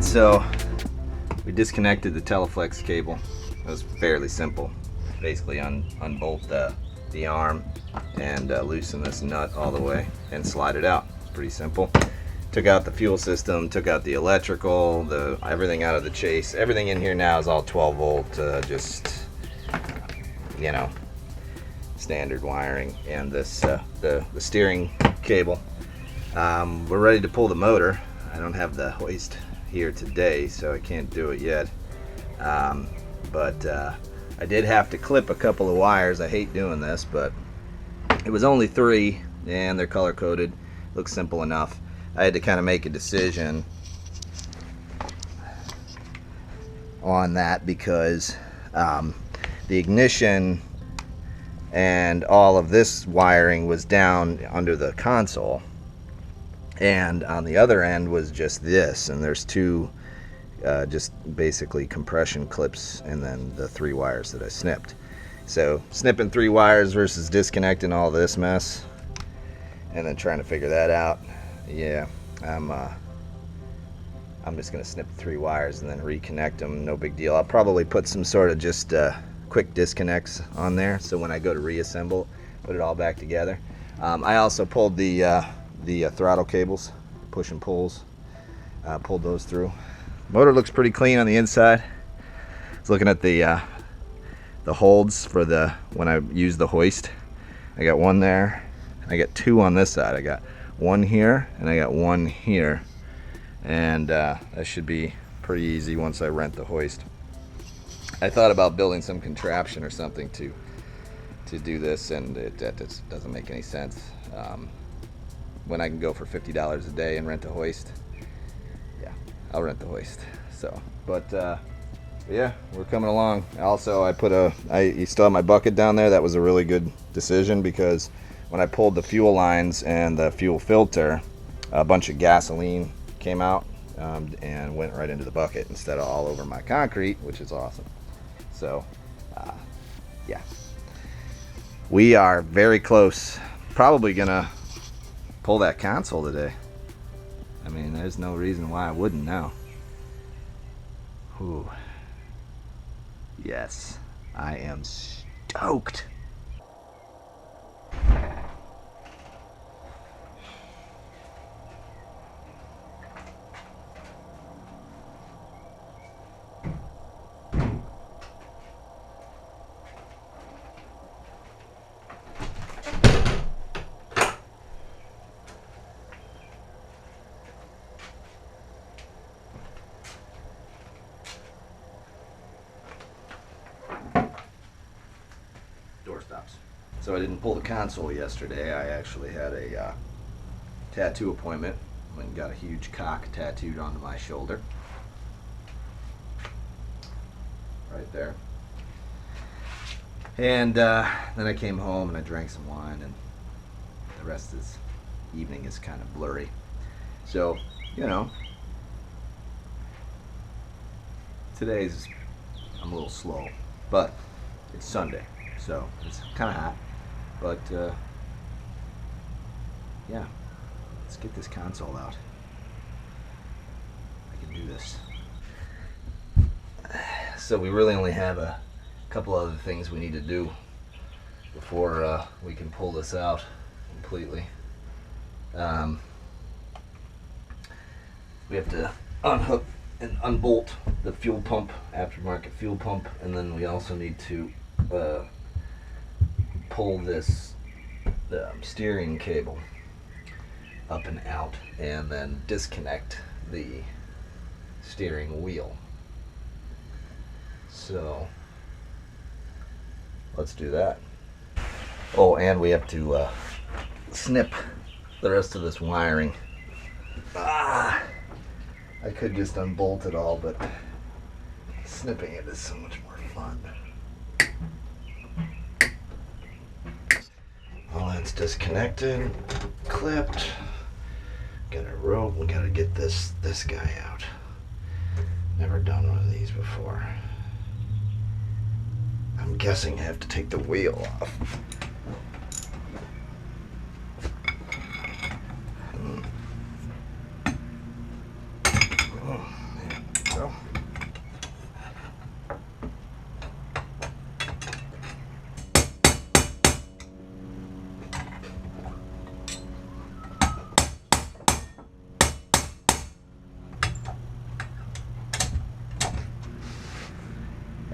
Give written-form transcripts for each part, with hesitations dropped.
so we disconnected the Teleflex cable. It was fairly simple. Basically unbolt the arm and loosen this nut all the way and slide it out. It's pretty simple. Took out the fuel system, took out the electrical, everything out of the chase. Everything in here now is all 12 volt, just, you know, standard wiring. And this the steering cable. We're ready to pull the motor. I don't have the hoist here today, so I can't do it yet. But I did have to clip a couple of wires. I hate doing this, but it was only 3 and they're color coded. Looks simple enough. I had to kind of make a decision on that because the ignition and all of this wiring was down under the console, and on the other end was just this, and there's 2 just basically compression clips and then the 3 wires that I snipped. So snipping 3 wires versus disconnecting all this mess and then trying to figure that out, yeah, I'm just gonna snip 3 wires and then reconnect them. No big deal. I'll probably put some sort of just quick disconnects on there, so when I go to reassemble, put it all back together. I also pulled the throttle cables, push and pulls, pulled those through. Motor looks pretty clean on the inside. I was looking at the holds for when I use the hoist. I got 1 there. I got 2 on this side. I got 1 here and I got 1 here, and that should be pretty easy once I rent the hoist. I thought about building some contraption or something to do this, and that just doesn't make any sense. When I can go for $50 a day and rent a hoist, yeah, I'll rent the hoist. So, but yeah, we're coming along. Also, you still have my bucket down there. That was a really good decision because when I pulled the fuel lines and the fuel filter, a bunch of gasoline came out and went right into the bucket instead of all over my concrete, which is awesome. So, yeah, we are very close. Probably gonna pull that console today. I mean, there's no reason why I wouldn't now. Ooh. Yes, I am stoked. Door stops. So I didn't pull the console yesterday. I actually had a tattoo appointment. Went and got a huge cock tattooed onto my shoulder. Right there. And then I came home and I drank some wine, and the rest of this evening is kind of blurry. So, you know, I'm a little slow, but it's Sunday, so it's kind of hot. But yeah, let's get this console out. I can do this. So we really only have a couple other things we need to do before we can pull this out completely. We have to unhook and unbolt the fuel pump, aftermarket fuel pump, and then we also need to pull this steering cable up and out, and then disconnect the steering wheel. So let's do that. Oh, and we have to snip the rest of this wiring. I could just unbolt it all, but snipping it is so much more fun. All that's disconnected, clipped. Got a rope. We gotta get this guy out. Never done one of these before. I'm guessing I have to take the wheel off.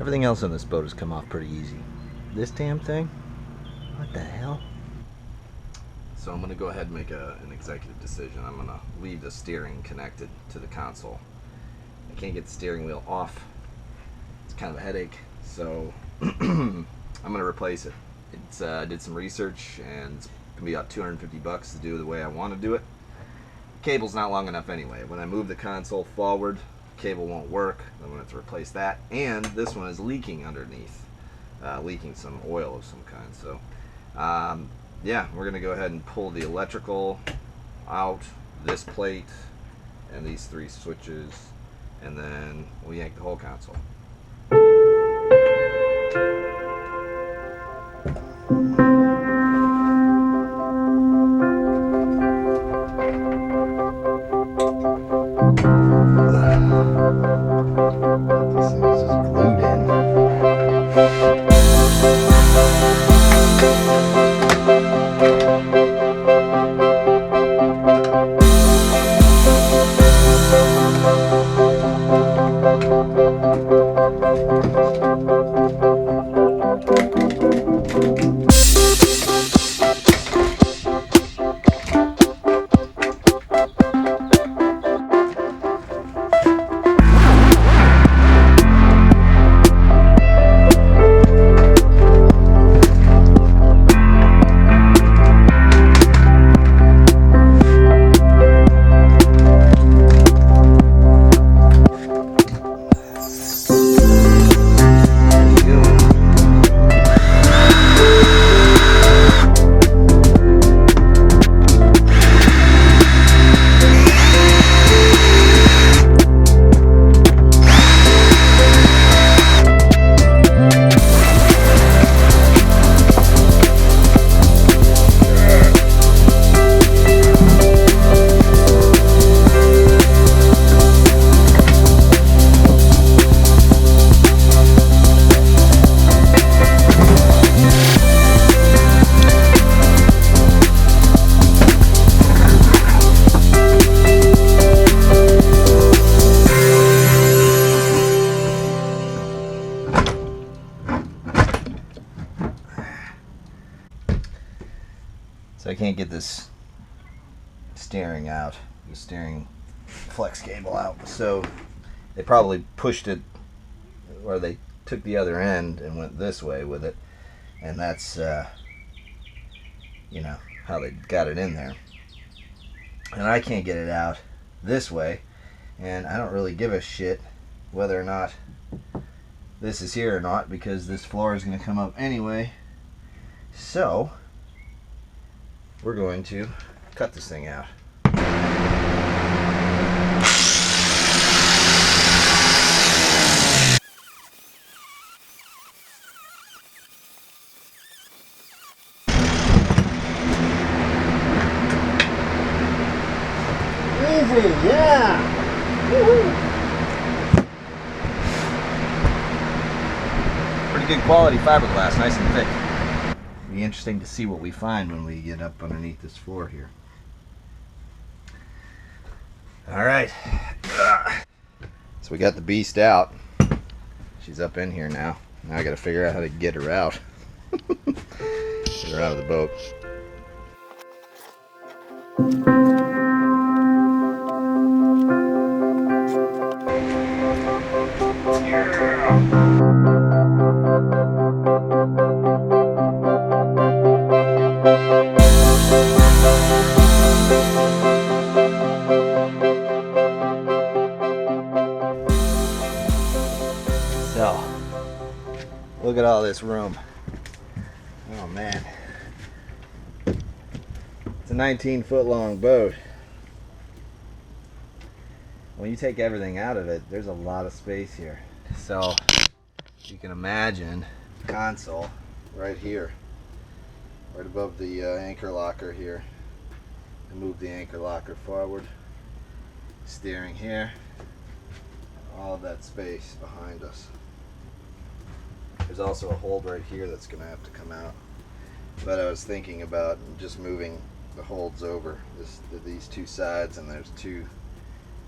Everything else on this boat has come off pretty easy. This damn thing? What the hell? So I'm going to go ahead and make an executive decision. I'm going to leave the steering connected to the console. I can't get the steering wheel off. It's kind of a headache, so I'm going to replace it. I did some research, and it's going to be about $250 to do the way I want to do it. Cable's not long enough anyway. When I move the console forward, cable won't work. I'm going to have to replace that, and this one is leaking underneath, leaking some oil of some kind. So yeah, we're going to go ahead and pull the electrical out, this plate, and these 3 switches, and then we'll yank the whole console. This thing is just glued in. So I can't get this steering out, the steering flex cable out. So they probably pushed it, or they took the other end and went this way with it. And that's, you know, how they got it in there. And I can't get it out this way. And I don't really give a shit whether or not this is here or not, because this floor is going to come up anyway. So we're going to cut this thing out. Easy, yeah! Woo-hoo. Pretty good quality fiberglass, nice and thick. Be interesting to see what we find when we get up underneath this floor here. All right, so we got the beast out. She's up in here now. Now I got to figure out how to get her out. Get her out of the boat. So, look at all this room. Oh man. It's a 19-foot long boat. When you take everything out of it, there's a lot of space here. So, you can imagine the console right here, right above the anchor locker here. And move the anchor locker forward. Steering here. All of that space behind us. There's also a hold right here that's going to have to come out. But I was thinking about just moving the holds over these 2 sides, and there's 2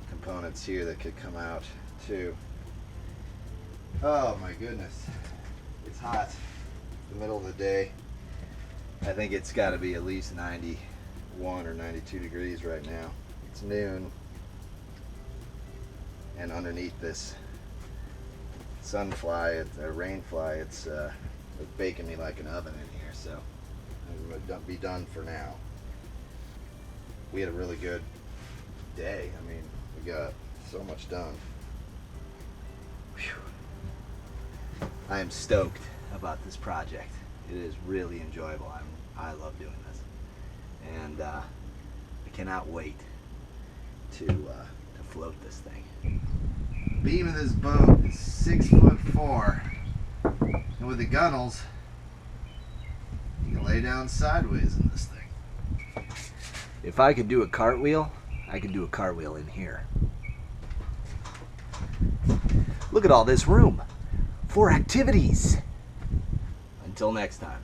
components here that could come out too. Oh my goodness. It's hot. The middle of the day. I think it's got to be at least 91 or 92 degrees right now. It's noon. And underneath this sunfly, a rainfly, it's baking me like an oven in here, so I'm going to be done for now. We had a really good day. I mean, we got so much done. Whew. I am stoked about this project. It is really enjoyable. I love doing this, and I cannot wait to float this thing. The beam of this boat is 6'4", and with the gunnels, you can lay down sideways in this thing. If I could do a cartwheel, I could do a cartwheel in here. Look at all this room for activities. Until next time.